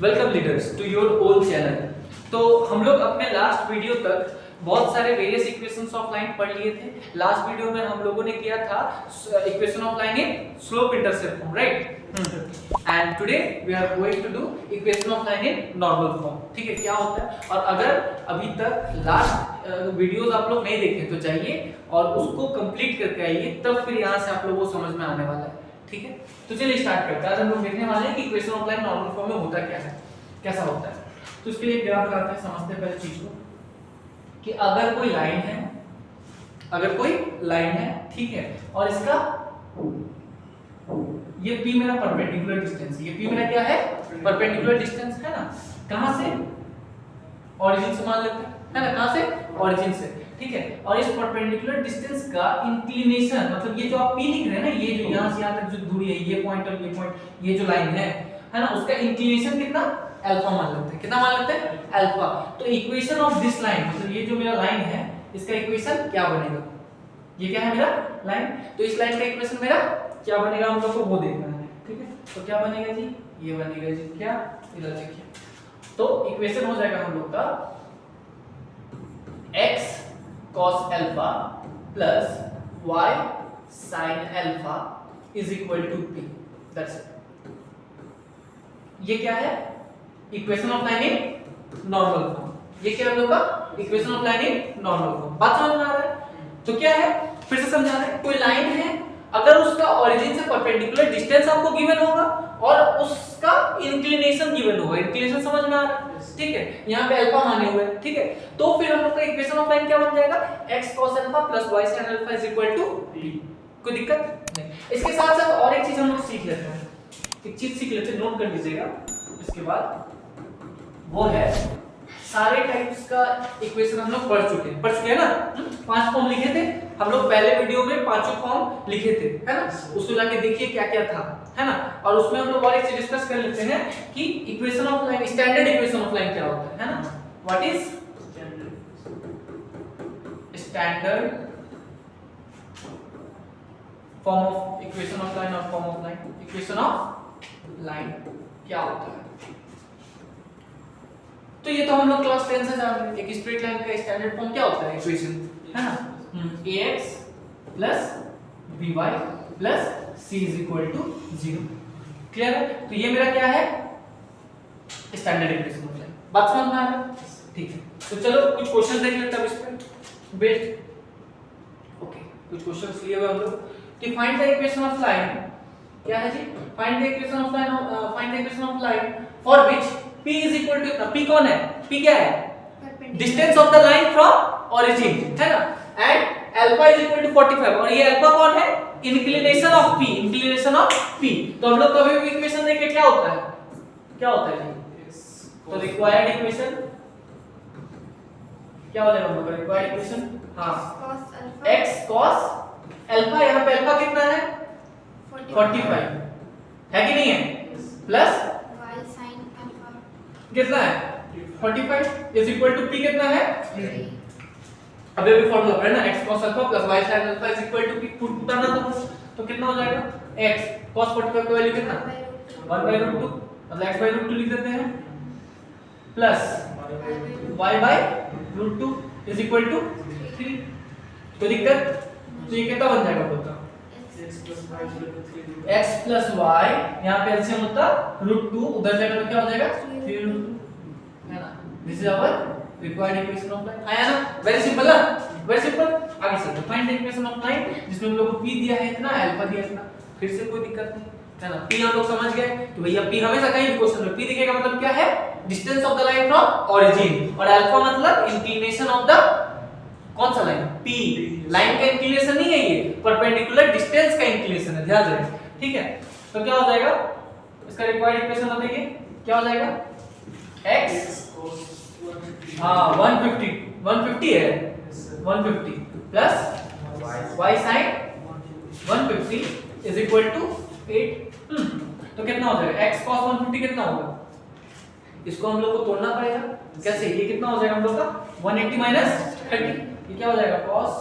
Welcome leaders to your own channel. तो हम लोग अपने लास्ट वीडियो तक बहुत सारे वेरियस इक्वेशंस ऑफ लाइन पढ़ लिए थे। लास्ट वीडियो में हम लोगों ने किया था equation of line in slope intercept form, right? And today we are going to do equation of line in normal form. ठीक है, क्या होता है? और अगर अभी तक लास्ट वीडियोस आप लोग नहीं देखे तो जाइए और उसको कंप्लीट करके आइए, तब फिर यहाँ से आप लोगों को समझ में आने वाला है। ठीक है, तो चलिए स्टार्ट करते हैं। आज हम लोग देखने वाले हैं कि equation of line normal form में होता क्या है, कैसा होता है। तो इसके लिए ग्राफ लगाते हैं, समझते हैं पहले चीज को कि अगर कोई लाइन है, ठीक है, और इसका ये p मेरा परपेंडिकुलर डिस्टेंस, ये p मेरा क्या है? परपेंडिकुलर डिस्टेंस है ना। कहां से? ओरिजिन से मान लेते हैं, है ना। कहां से? ओरिजिन से, ठीक है। और इस परपेंडिकुलर डिस्टेंस का इंक्लिनेशन, मतलब ये जो आप p लिख रहे हैं ना, ये जो यहां से यहां तक जो दूरी है, ये पॉइंट और ये पॉइंट, ये जो लाइन है ना, उसका इंक्लिनेशन कितना? अल्फा मान लेते हैं। कितना मान लेते हैं? अल्फा। तो इक्वेशन ऑफ दिस लाइन, मतलब ये जो मेरा लाइन है, इसका इक्वेशन क्या बनेगा? ये क्या है मेरा? लाइन। तो इस लाइन का इक्वेशन मेरा क्या बनेगा, हम लोग को वो देखना है। ठीक है, तो क्या बनेगा जी? ये बनेगा जी क्या? इधर देखिए, तो इक्वेशन हो जाएगा हम लोग का x cos alpha plus y sin alpha is equal to p। That's it. ये क्या है? Equation of line in normal form. ये क्या है हम लोग का? Equation of line in normal form. बात समझ में आ रहा है? तो क्या है, फिर से समझा रहे हैं। कोई लाइन है, अगर उसका ओरिजिन से परपेंडिकुलर डिस्टेंस आपको गिवन होगा और उसका इंक्लिनेशन गिवन होगा। इंक्लिनेशन समझ में आ रहा है? ठीक है, यहाँ पे अल्फा माने हुए हैं, ठीक है। तो फिर हम लोग का इक्वेशन ऑफ लाइन क्या बन जाएगा? x cos alpha plus y sin alpha is equal to p। कोई दिक्कत नहीं। इसके साथ साथ और एक चीज हम लोग सीख लेते हैं, एक चीज सीख लेते हैं, नोट कर लीजिएगा। इसके बाद वो है सारे टाइप्स का इक्वेशन हम लोग पढ़ चुके हैं ना। 5 फॉर्म लिखे थे हम लोग पहले वीडियो में, 5 फॉर्म लिखे थे, है ना। उसको जाके देखिए क्या क्या था, है ना। और उसमें हम लोग और एक चीज डिस्कस कर लेते हैं कि equation of line, standard equation of line क्या होता है ना। What is standard form of equation of line और form of line. Equation of line क्या होता है? तो ये तो हम लोग क्लास 10 से जान रहे हैं। एक स्ट्रेट लाइन का स्टैंडर्ड फॉर्म क्या होता है? इक्वेशन, है ना, ax plus by plus c is equal to 0। Clear है? तो ये मेरा क्या है? Standard equation of line. बात समझ में आ रहा है? ठीक है, तो चलो कुछ क्वेश्चन देख लेते हैं इस पे बेस्ड। ओके, कुछ क्वेश्चंस लिए हुए हम लोग कि find the equation of line. क्या है जी? Find the equation of line, find the equation of line for which p is equal to, p कौन है? p क्या है? Distance of the line from origin, है ना। And alpha is equal to 45, और ये अल्फा कौन है? Inclination of p, inclination of p। तो हम लोग कभी भी इक्वेशन देखें क्या होता है? क्या होता है जी? तो रिक्वायर्ड इक्वेशन क्या हो जाएगा हम लोग का? रिक्वायर्ड इक्वेशन, हां, x cos अल्फा, यहां पे अल्फा कितना है? 45 है कि नहीं है? प्लस कितना है? 45 इज इक्वल टू p कितना है? अभी भी फॉर्मूला है ना, x cos alpha plus y sin alpha is equal to p। Put करना तो कितना हो जाएगा? x cos 45 का वैल्यू कितना? 1/√2, मतलब x/√2 लिख देते हैं, plus y/√2 is equal to 3। तो दिक्कत, तो ये कितना बन जाएगा बोलता? x प्लस y, यहाँ पे एलसीएम होता √2, उधर जाकर तो क्या हो जाएगा? 3√2, है ना। This is our required equation of line. आया ना? वेरी सिंपल ना, वेरी सिंपल। आगे चलते हैं। Find the equation of line, जिसमें हम लोग को p दिया है इतना, अल्फा दिया है इतना। फिर से कोई दिक्कत नहीं, है ना। p हम लोग समझ गए कि भैया p हमेशा कहीं भी क्वेश्चन में p दिखेगा मतलब क्या है? Distance of the line from origin, और अल्फा मतलब इंक्लिनेशन ऑफ द कौन सा लाइन? p। लाइन का इंक्लिनेशन नहीं है, ये परपेंडिकुलर डिस्टेंस का इंक्लिनेशन है, ध्यान रखें, ठीक है। तो क्या हो जाएगा? इसका रिक्वायर्ड इक्वेशन बताइए क्या हो जाएगा? x, हाँ 150 है, 150 plus y sin 150 is equal to 8। तो कितना हो जाएगा? x cos 150 कितना होगा? इसको हम लोग को तोड़ना पड़ेगा। कैसे? ये कितना हो जाएगा हम लोग का? 180 माइनस 30, ये क्या हो जाएगा? cos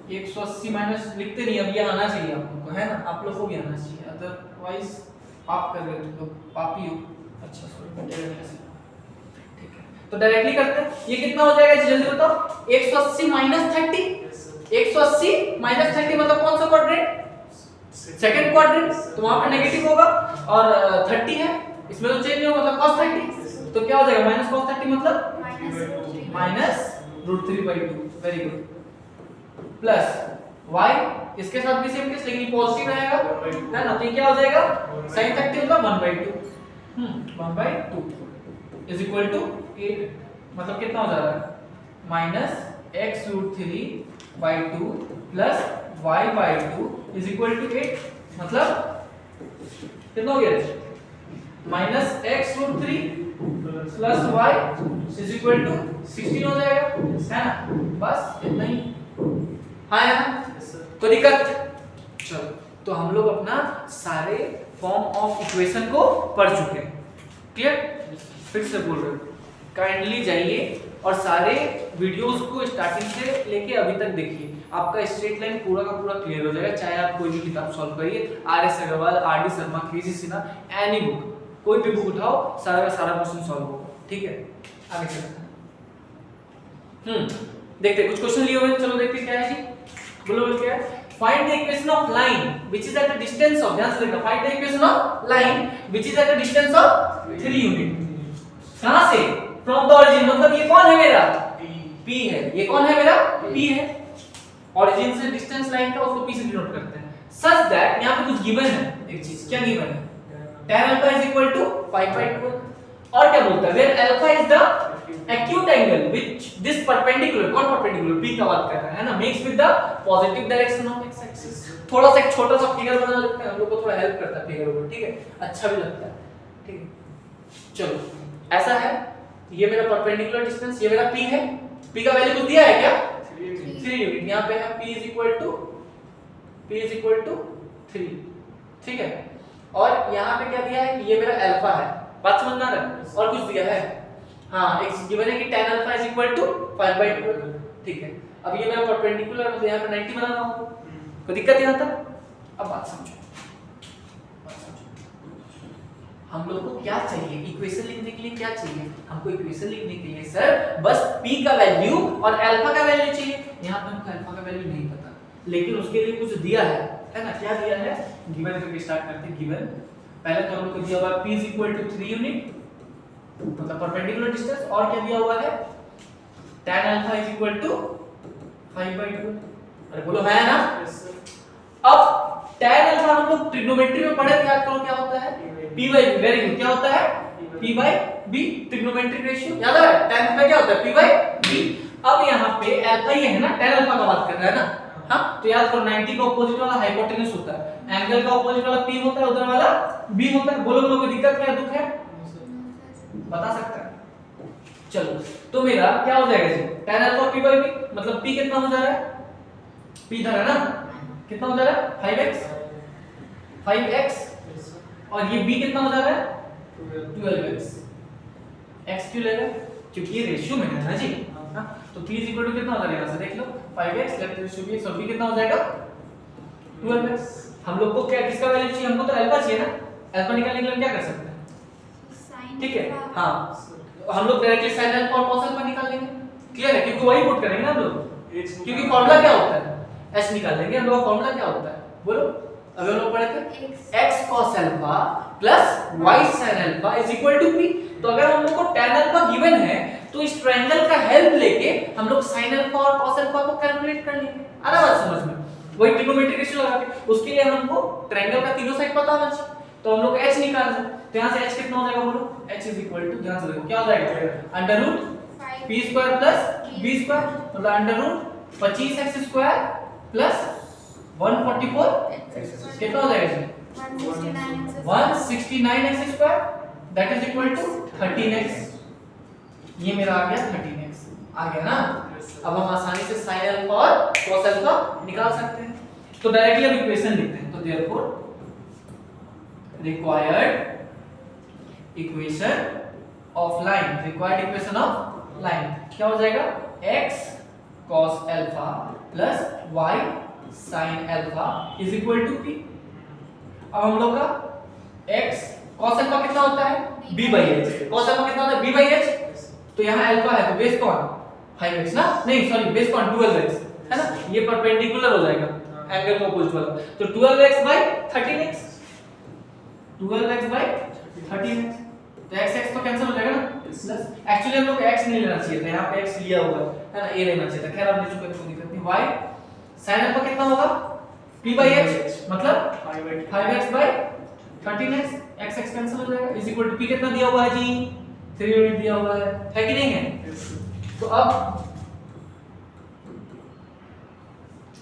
180 माइनस, लिखते नहीं, अब ये आना चाहिए आप लोग को, है ना। आप लोग को भी आना चाहिए, अदरवाइज आप कर रहे हो तो पापी हो। अच्छा सॉरी, ठीक है, तो डायरेक्टली करते हैं। ये कितना हो जाएगा जल्दी बताओ? 180 माइनस 30, 180 माइनस 30 मतलब कौन सा क्वाड्रेंट? सेकंड क्वाड्रेंट, तो वहां पर नेगेटिव होगा और 30 है, इसमें तो चेंज नहीं होगा, मतलब cos 30, तो क्या हो जाएगा माइनस cos 30 मतलब minus √3/2, very good, plus y इसके साथ भी सेम केस, लेकिन पॉजिटिव रहेगा है ना, तो ये क्या हो जाएगा sin 30 मतलब 1/2, 1/2 इज इक्वल टू 8, मतलब कितना हो जा रहा है minus x√3/2 plus y/2 is equal to 8, मतलब कितना हो गया minus x√3 plus y is equal to 16 हो जाएगा, है ना, बस इतना ही। हाँ यार कोई दिक्कत? चलो, तो हम लोग अपना सारे फॉर्म ऑफ इक्वेशन को पढ़ चुके हैं, क्लियर? फिर से बोल रहे हो, काइंडली जाइए और सारे वीडियोस को स्टार्टिंग से लेके अभी तक देखिए, आपका स्ट्रेट लाइन पूरा का पूरा क्लियर हो जाएगा। चाहे आप कोई भी किताब सॉल्व करिए, R S. Agarwal, R D. Sharma, K C. Sinha, any book, कोई भी बुक उठाओ, सारा का सारा क्वेश्चन सॉल्व होगा, ठीक है? आगे चलते हैं। देखते हैं कुछ क्वेश्चन लिए हुए हैं, चलो देखते हैं क्या है जी। बोलो क्या है? Find the equation of line which is at a distance of, ध्यान से देखना, find the equation of line which is at a distance of 3 unit. कहां से? फ्रॉम द ओरिजिन, मतलब ये कौन है मेरा P है, ये कौन है मेरा P है, ओरिजिन से डिस्टेंस लाइन का, उसको P से डिनोट करते हैं। सच दैट यहां पे कुछ गिवन है, एक चीज क्या गिवन है, tan alpha is equal to 5/2, और क्या बोलता है where alpha is the acute angle which this perpendicular, कौन perpendicular P का बात कर रहा है ना, makes with the positive direction of x axis। थोड़ा सा एक छोटा सा फिगर बना लेते हैं, हम लोग को थोड़ा हेल्प करता है फिगर को, ठीक है, अच्छा भी लगता है, ठीक है। चलो ऐसा है, ये मेरा परपेंडिकुलर डिस्टेंस, ये मेरा P है, P का वैल्यू कुछ दिया है क्या 3 यूनिट, यहां पे है P is equal to 3, ठीक है, और यहाँ पे क्या दिया है कि ये मेरा अल्फा है, बात समझ में आ रहा है, और कुछ दिया है, हाँ एक गिवन है कि tan alpha is equal to 5/2, ठीक है। अब ये मेरा परपेंडिकुलर, मतलब यहाँ पे 90 बना रहा हूँ, कोई दिक्कत यहाँ तक? अब बात समझो, हम लोग को क्या चाहिए इक्वेशन लिखने के लिए, क्या चाहिए हमको इक्वेशन लिखने के लिए सर, बस p का वैल्यू और अल्फा का वैल्यू चाहिए। यहाँ पे हमको अल्फा का वैल्यू नहीं पता, लेकिन उसके लिए कुछ दिया है ना, क्या दिया है, गिवन करके स्टार्ट करते हैं। गिवन पहले तो हम लोग को दिया हुआ है p is equal to 3 unit, मतलब परपेंडिकुलर डिस्टेंस, और क्या दिया हुआ है tan alpha is equal to 5/2, अरे बोलो है ना। अब tan अल्फा हम लोग ट्रिग्नोमेट्री में पढ़े थे, याद करो क्या होता है p by b, very good, क्या होता है p by b, trigonometric ratio, याद है tan में क्या होता है p by b। अब यहाँ पे अल्फा ये है ना, tan अल्फा का बात कर रहा है ना, हाँ, तो याद करो 90 का ऑपोजिट वाला हाइपोटेन्यूज होता है, एंगल का ऑपोजिट वाला p होता है, उधर वाला b होता है। बोलो बोलो, कोई दिक्कत क्या दुख है, बता सकता है? चलो, तो मेरा क्या हो जाएगा जी, tan alpha p by b, मतलब p कितना हो जा रहा है, p इधर है ना, कितना हो जा रहा है 5x, और ये b कितना हो जा रहा है 12x, x क्यों ले रहा है, क्योंकि ये रेशियो में है ना जी, हाँ, तो p इज इक्वल टू कितना हो जाएगा, यहाँ से देख लो 5x लेफ्ट रेशियो b, और b कितना हो जाएगा 12x। हम लोग को क्या किसका वैल्यू चाहिए, हमको तो अल्फा चाहिए ना, अल्फा निकालने के लिए क्या कर सकते हैं, ठीक है, हाँ, हम लोग डायरेक्टली sin अल्फा और cos अल्फा निकाल लेंगे, क्लियर है, क्योंकि वही पुट करेंगे ना हम लोग, क्योंकि फार्मूला क्या होता है h निकाल लेंगे हम लोग, फार्मूला क्या होता है बोलो, अभी हम लोग पढ़े थे x cos alpha plus y sin alpha is equal to p। तो अगर हम लोग को tan अल्फा गिवन है, तो इस ट्रायंगल का हेल्प लेके हम लोग sin अल्फा और cos अल्फा को कैलकुलेट कर लेंगे, आ रहा बात समझ में, वही ट्रिग्नोमेट्रिक रेशियो लगा के। उसके लिए हमको ट्रायंगल का तीनों साइड पता होना चाहिए, तो हम लोग h निकाल दें, तो यहां से h कितना हो जाएगा बोलो, h इज इक्वल टू, ध्यान से देखो क्या हो जाएगा, under root p square plus b square, मतलब under root 25x square plus 144 कितना हो जाएगा जी 169x square, that is equal to 13x। ये मेरा आ गया 13x, आ गया ना। अब हम आसानी से sin अल्फा और cos अल्फा निकाल सकते हैं, तो डायरेक्टली अब इक्वेशन लिखते हैं। तो therefore required equation of line, required equation of line क्या हो जाएगा, x cos alpha plus y sin alpha is equal to p। अब हम लोग का x cos अल्फा कितना होता है b/h, cos अल्फा कितना होता है b/h, तो यहाँ अल्फा है तो बेस कौन 5x ना, नहीं सॉरी बेस कौन 12x है ना, ये परपेंडिकुलर हो जाएगा एंगल को अपोजिट वाला, तो 12x/13x 12x/13x, तो x x तो कैंसिल हो जाएगा ना, प्लस एक्चुअली हम लोग को x नहीं लेना चाहिए था, यहाँ पे x लिया हुआ है ना, a लेना चाहिए था, खैर अब ले चुके तो कोई दिक्कत नहीं। y sin अल्फा कितना होगा p/h मतलब 5x/13x, x x कैंसिल हो जाएगा, इज इक्वल टू p कितना दिया हुआ है जी 3 यूनिट दिया हुआ है कि नहीं है, तो अब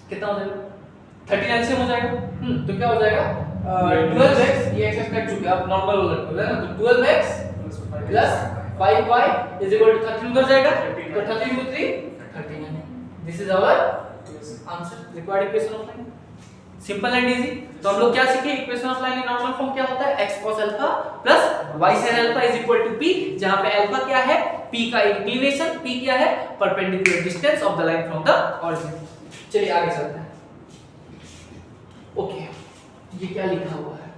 कितना हो जाएगा 13 एलसीएम हो जाएगा, तो क्या हो जाएगा 12x, ये x कट चुके अब नॉर्मल हो जाएगा ना, तो 12x plus 5y is equal to 13 उधर जाएगा, तो 13 into 3 13, this is our answer required equation of line, simple and easy. तो हम लोग क्या सीखे, equation of line in normal form क्या होता है x cos alpha plus y sin alpha is equal to p, जहां पे अल्फा क्या है p का इंक्लिनेशन, p क्या है perpendicular distance of the line from the origin. चलिए आगे चलते हैं। ओके ये क्या लिखा हुआ है,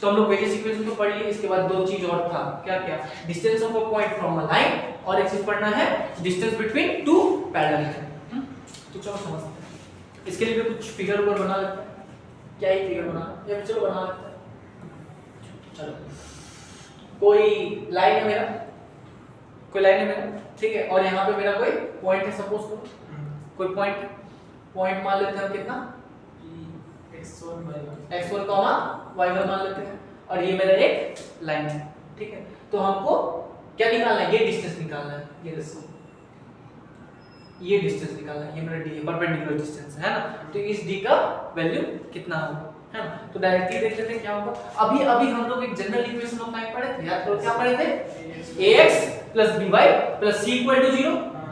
तो हम लोग वेरियस इक्वेशन तो पढ़ लिए, इसके बाद दो चीज और था, क्या क्या distance of a point from a line, और एक चीज पढ़ना है distance between two parallel line. तो चलो समझते हैं, इसके लिए भी कुछ फिगर ऊपर बना लेते हैं, क्या ही फिगर बना या चलो बना लेते हैं। चलो कोई लाइन है मेरा, कोई लाइन है मेरा, ठीक है, और यहाँ पे मेरा कोई पॉइंट है, सपोज करो कोई पॉइंट मान लेते हैं हम कितना x1 y1 मान लेते हैं, और ये मेरा एक लाइन है, ठीक है, तो हमको क्या निकालना है, ये डिस्टेंस निकालना है, ये देखो ये डिस्टेंस निकालना है, ये मेरा d है परपेंडिकुलर डिस्टेंस है ना, तो इस d का वैल्यू कितना होगा है ना, तो डायरेक्टली देख लेते हैं क्या होगा। अभी हम लोग एक जनरल इक्वेशन ऑफ लाइन पढ़े थे, याद करो क्या पढ़े थे, ax + by + c = 0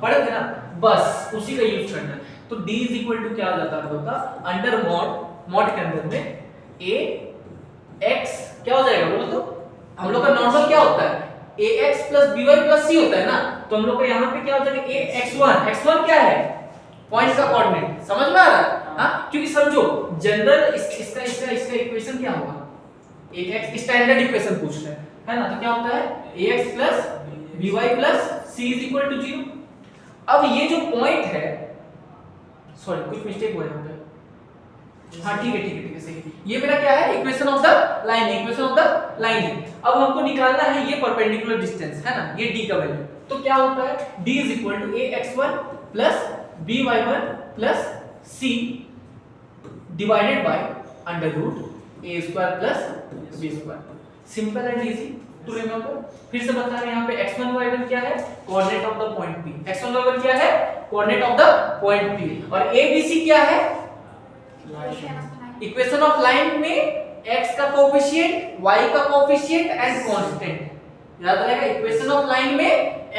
पढ़े थे ना, बस उसी का यूज करना है। तो d = क्या आ जाता है होगा अंडर मॉड के अंदर में ax क्या हो जाएगा बोलो, तो हम लोग का नॉर्मल क्या होता है ax + by + c होता है ना, तो हम लोग को यहाँ पे क्या हो जाएगा x1 क्या है पॉइंट का कोऑर्डिनेट, समझ में आ रहा है हाँ, क्योंकि समझो जनरल इसका इक्वेशन क्या होगा, एक स्टैंडर्ड इक्वेशन पूछ रहे हैं है ना, तो क्या होता है ax + by + c = 0। अब ये जो पॉइंट है, सॉरी कुछ मिस्टेक हुआ यहाँ पे, हाँ ठीक है सही, ये मेरा क्या है इक्वेशन ऑफ द लाइन है। अब हमको निकालना है ये परपेंडिकुलर डिस्टेंस है ना, ये d का वैल्यू, तो क्या होता है d = ax1 + by1 + c divided by √a² + b²। Simple and easy to remember. फिर से बता रहे हैं यहाँ पे x1 y1 क्या है coordinate of the point p, x1 y1 क्या है coordinate of the point p, और a b c क्या है इक्वेशन ऑफ लाइन में x का कोएफिशिएंट y का कोएफिशिएंट एंड कांस्टेंट, याद रहेगा इक्वेशन ऑफ लाइन में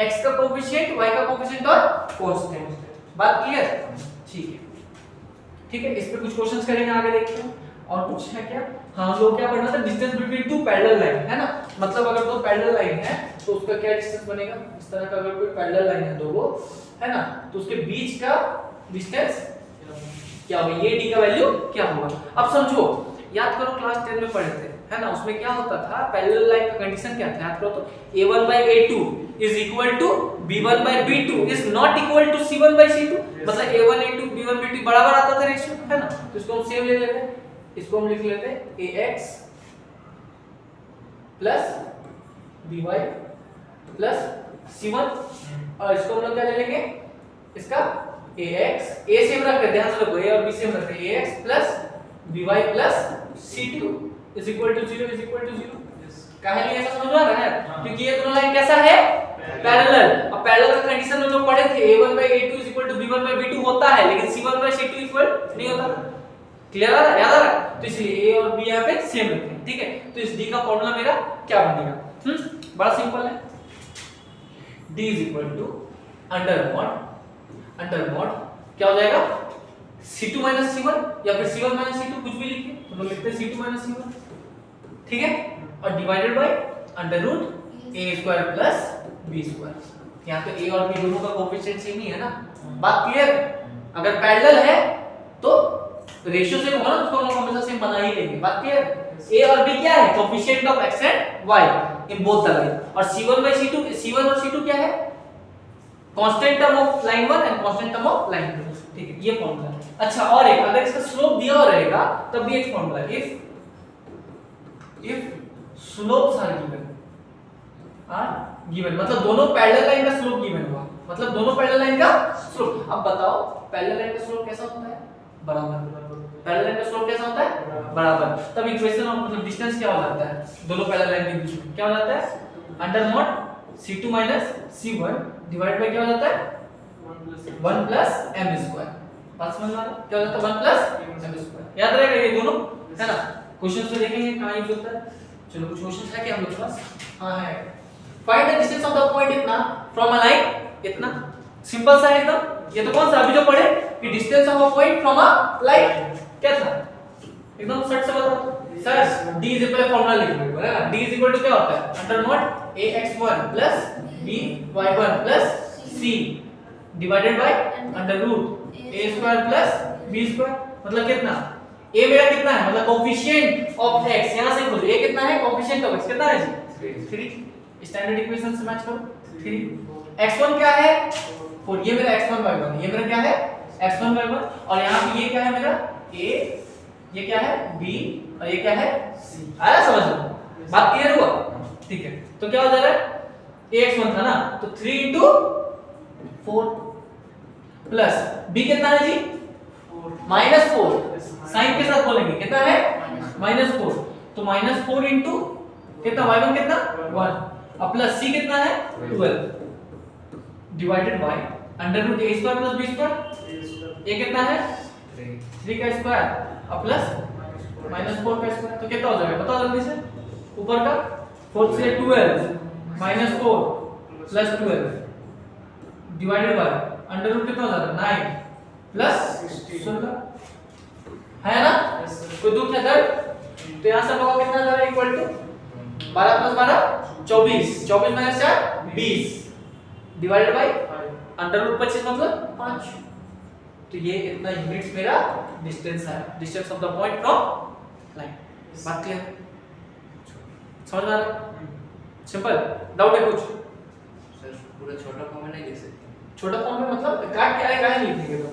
x का कोएफिशिएंट y का कोएफिशिएंट और कांस्टेंट। बात क्लियर, ठीक है, इस पे कुछ क्वेश्चंस करेंगे आगे, देखते हैं और कुछ है क्या। हाँ हम लोग क्या पढ़ना था, distance between two parallel line है ना, मतलब अगर दो पैरेलल लाइन है तो उसका क्या डिस्टेंस बनेगा, इस तरह का अगर कोई पैरेलल लाइन है दो है ना, तो उसके बीच का डिस्टेंस क्या होगा, ये d का वैल्यू क्या होगा। अब समझो, याद करो क्लास 10 में पढ़े थे है ना, उसमें क्या होता था पैरेलल लाइन का कंडीशन क्या था, याद करो तो a1/a2 = b1/b2 is not equal to c1/c2, मतलब a1a2 b1b2 बराबर आता था रेशियो है ना, तो इसको हम सेम ले लेते हैं, इसको हम लिख लेते हैं ax + by + c1, और इसको हम लोग क्या ले लेंगे, इसका ax a सेम रख के ध्यान से रखो, a और b सेम रखते हैं, ax + by + c2 0 काहे लिए ऐसा समझ आ रहा है, क्योंकि ये दोनों लाइन कैसा है पैरेलल। अब पैरेलल का कंडीशन में लोग पढ़े थे a1/a2 = b1/b2 होता है, लेकिन c1/c2 इक्वल नहीं होता, क्लियर आ रहा है, याद आ रहा है, तो इसलिए a और b यहाँ पे सेम रखते हैं, ठीक है। तो इस d का फॉर्मूला मेरा क्या बनेगा, बड़ा सिंपल है, d = अंडर क्या हो जाएगा c2 - c1 या फिर c1 - c2 कुछ भी लिखिए, तो हम लिखते हैं c2 - c1, ठीक है, और डिवाइडेड बाय √a² + b²। यहाँ पे a और b दोनों का कोएफिशिएंट सेम ही है ना, बात क्लियर। अगर पैरेलल है तो रेशियो सेम होगा ना, उसको हम हमेशा सेम बना ही लेंगे। बात क्लियर? a और b क्या है? Coefficient of x and y in both the line. और c1 और c2 क्या है? Constant term of line 1 and constant term of line 2। ठीक है, ये फॉर्मूला है। अच्छा, और एक, अगर इसका स्लोप दिया हुआ रहेगा तब भी एक फॉर्मूला है, इफ स्लोप्स आर गिवन, मतलब दोनों पैरेलल लाइन का स्लोप गिवन हुआ, मतलब दोनों पैरेलल लाइन का स्लोप। अब बताओ पैरेलल लाइन का स्लोप कैसा होता है? बराबर। पैरेलल लाइन का स्लोप कैसा होता है? बराबर। तब इक्वेशन ऑफ मतलब डिस्टेंस क्या हो जाता है दोनों पैरेलल लाइन के बीच में? क्या हो जाता है? Under not c2 c1 divide by क्या हो जाता है? 1 m²। बात समझ में आ रहा है? क्या हो जाता है? 1 m²। याद रहेगा ये दोनों, है ना? क्वेश्चंस में देखेंगे कहां यूज होता है। चलो कुछ क्वेश्चंस है क्या हम लोग के पास? हां है। Find the distance of the point इतना फ्रॉम अ लाइन इतना। सिंपल सा है एकदम। ये तो कौन सा अभी जो पढ़े कि distance of a point from a line क्या था? एकदम शॉर्ट से बताओ sir. d is equal formula लिख लो, है ना? d इज इक्वल टू क्या होता है? Under not ax1 by1 c divided by under root a² b²। मतलब कितना? a मेरा कितना है? मतलब कोएफिशिएंट ऑफ x, यहां से खोलो a कितना है? कोएफिशिएंट ऑफ x कितना है जी? 3। स्टैंडर्ड इक्वेशन से मैच करो। 3 x1 क्या है? 4। ये मेरा x1 by 1, ये मेरा क्या है? x1 by 1। और यहां पे ये क्या है मेरा? a, ये क्या है? b, और ये क्या है? c। आया समझ में? बात क्लियर हुआ? ठीक है, तो क्या हो जा रहा है? ax1 था ना, तो 3 4 प्लस b कितना है जी? -4। साइन के साथ बोलेंगे कितना है? -4। तो -4 इनटू कितना? y1 कितना? 1 और प्लस c कितना है? 12 divided by under root a² plus b²। a कितना है? 3 का स्क्वायर और प्लस -4 का स्क्वायर। तो कितना हो जाएगा बताओ जल्दी से? ऊपर का 4 से 12 -4 plus 12 divided by under root कितना हो जाता है? 9 प्लस 16 है ना? कोई दुख है सर? तो यहां से होगा कितना आ जाएगा? Equal to 12 plus 12 24, 24 minus 4 20 divided by under root 25 मतलब 5। तो ये इतना यूनिट्स मेरा डिस्टेंस है, distance of the point from line. बात क्लियर? समझ में आ रहा है? सिंपल। डाउट है कुछ? सर पूरा छोटा फॉर्म में नहीं लिख सकते? छोटा फॉर्म में मतलब काट के आएगा नहीं लिखेंगे तो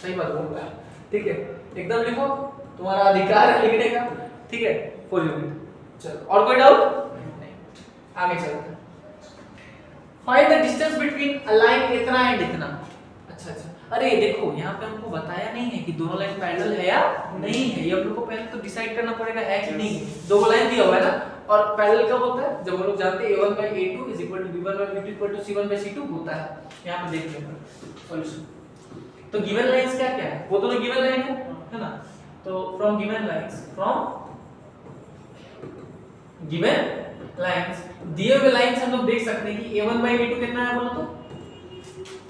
सही बात बोल रहा है। ठीक है, एकदम लिखो, तुम्हारा अधिकार है लिखने का। ठीक है, फॉर यूनिट। चलो और कोई डाउट? नहीं, आगे चलते हैं। Find the distance between a line इतना एंड इतना। अच्छा, अरे देखो यहाँ पे हमको बताया नहीं है कि दोनों लाइन पैरेलल है या नहीं है। ये हम लोग को पहले तो डिसाइड करना पड़ेगा है कि नहीं। दो लाइन दिया हुआ है ना, और पैरेलल कब होता है? जब हम लोग जानते हैं a1 by a2 is equal to b1 by b2 equal to c1 by c2 होता है। यहाँ पे देख लेना सॉल्यूशन। तो गिवन लाइंस क्या क्या है? वो दोनों गिवन लाइन है ना? तो फ्रॉम गिवन लाइंस दिए हुए लाइंस हम लोग देख सकते हैं कि a1 by a2 कितना है बोलो तो?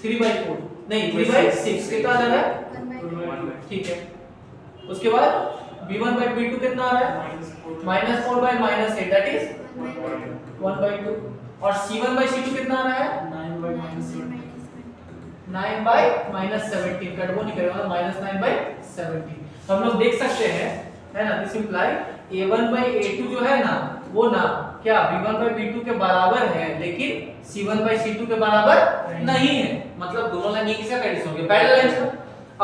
3/4 नहीं 3/6 कितना आ रहा है? ठीक है, उसके बाद b1 by b2 कितना आ रहा है? -4 by -8 दैट इज 1/2। और c1 by c2 कितना आ रहा है? 9 by -17 कट वो नहीं करेगा, -9/17। तो हम लोग देख सकते हैं, है ना? This imply a1 by a2 जो है ना, वो ना क्या b1 by b2 के बराबर है, लेकिन c1 by c2 के बराबर नहीं है। मतलब दोनों लाइन एक ही कंडीशन होगी, पैरेलल लाइन का।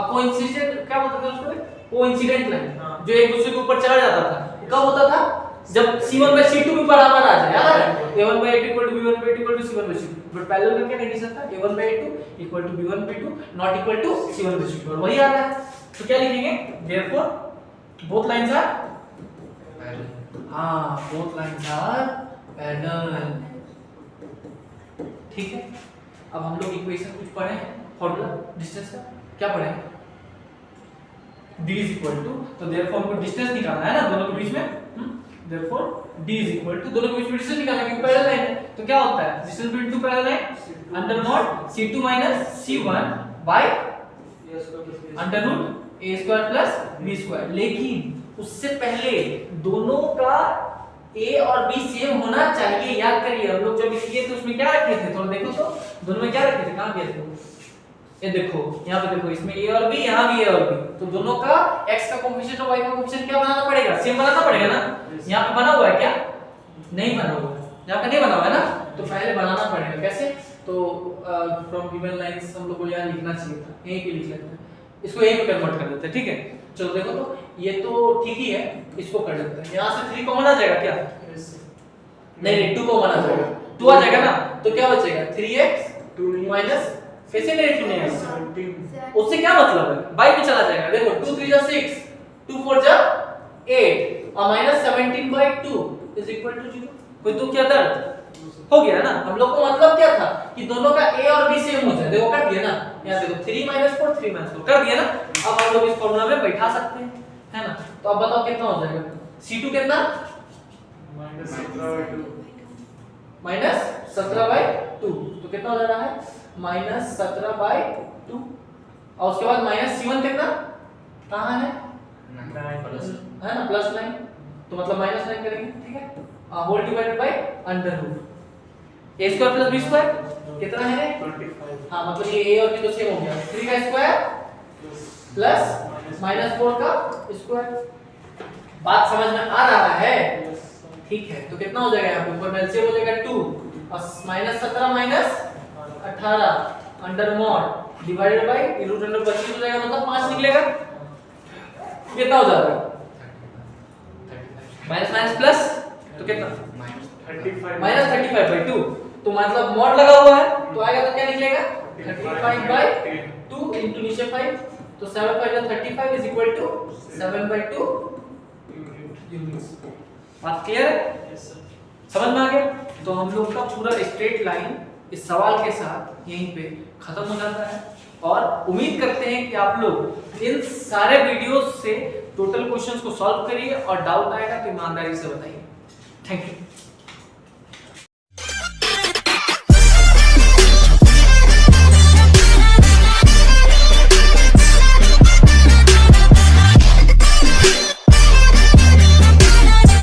अब कोइंसिडेंट क्या बोलते थे उसको? कोइंसिडेंट लाइन, जो एक दूसरे के ऊपर चढ़ जाता था। कब होता था? जब c1 by c2 के बराबर आ जाए, याद है? a1 by a2 equal to b1 by a2 equal to c1 by c2। But parallel का क्या कंडीशन था? a1 by a2 equal to b1 by a2 not equal to c1 by c2। वही आ रहा है, तो क्या लिखेंगे? therefore both lines are both lines are parallel। ठीक है, अब हम लोग इक्वेशन कुछ पढ़े हैं, फॉर्मूला डिस्टेंस का क्या पढ़े हैं? d is equal to, तो therefore हमको डिस्टेंस निकालना है ना दोनों के बीच में। therefore d is equal to, दोनों के बीच में डिस्टेंस निकालना है क्योंकि पैरेलल लाइन है। तो क्या होता है? Distance between two parallel line under not c2 c1 by under root a² b²। लेकिन उससे पहले दोनों का a और b सेम होना चाहिए। याद करिए हम लोग जब किए थे उसमें क्या रखे थे? थोड़ा देखो तो, दोनों में क्या रखे थे? कहां गए थे? ये देखो यहाँ पे देखो, इसमें a और b, यहाँ भी a और b, तो दोनों का x का कोएफिशिएंट और y का कोएफिशिएंट क्या बनाना पड़ेगा, सेम बनाना पड़ेगा ना। यहाँ पे बना हुआ है क्या, नहीं बना हुआ है, यहाँ पे नहीं बना हुआ है ना, तो पहले बनाना पड़ेगा। कैसे, तो फ्रॉम गिवन लाइंस हम लोग को यहाँ लिखना चाहिए था, यहीं पे लिख लेते हैं, इसको यहीं पे कन्वर्ट कर देते हैं, ठीक है। चलो देखो, तो ये तो ठीक ही है, इसको कर देते हैं। यहाँ से 3 कॉमन आ जाएगा क्या, नहीं 2 कॉमन आ जाएगा, 2 आ जाएगा ना, तो क्या बचेगा 3x माइनस, फिर से नेगेटिव नहीं है, उससे क्या मतलब है, बाई में चला जाएगा। देखो 2 3 जा 6, 2 4 जा 8 और माइनस 17/2 इज इक्वल टू 0। कोई तो क्या दर्द हो गया ना। हम लोग को मतलब क्या था कि दोनों का a और b सेम हो जाए, देखो कर दिया ना, यहाँ देखो 3 - 4 3 - 4 कर दिया ना। अब हम लोग इस फार्मूला में बैठा सकते हैं, है ना। तो अब बताओ कितना हो जाएगा, c2 कितना -17/2, तो कितना हो जा रहा है -17/2, और उसके बाद -c1 कितना कहां है, है ना, +9, तो मतलब -9 करेंगे, ठीक है, whole divided by under root a square plus b square कितना है 25। हां मतलब ये a और b तो सेम हो गया, 3 का स्क्वायर प्लस -4 का स्क्वायर। बात समझ में आ रहा है, ठीक है। तो कितना हो जाएगा, यहाँ पे ऊपर में एलसीएम हो जाएगा 2 और -17 - 18 under mod divided by root under 25 हो जाएगा, मतलब 5 निकलेगा। कितना हो जाएगा माइनस प्लस, तो कितना -35/2, तो मतलब मॉड लगा हुआ है, तो आएगा तो क्या निकलेगा 35/2 इनटू नीचे 5, तो 7 5 जा 35 इज इक्वल टू 7/2 यूनिट्स। बात क्लियर है, समझ में आ गया। तो हम लोग का पूरा स्ट्रेट लाइन इस सवाल के साथ यहीं पे खत्म हो जाता है, और उम्मीद करते हैं कि आप लोग इन सारे वीडियोस से टोटल क्वेश्चंस को सॉल्व करिए, और डाउट आएगा तो ईमानदारी से बताइए। Thank you.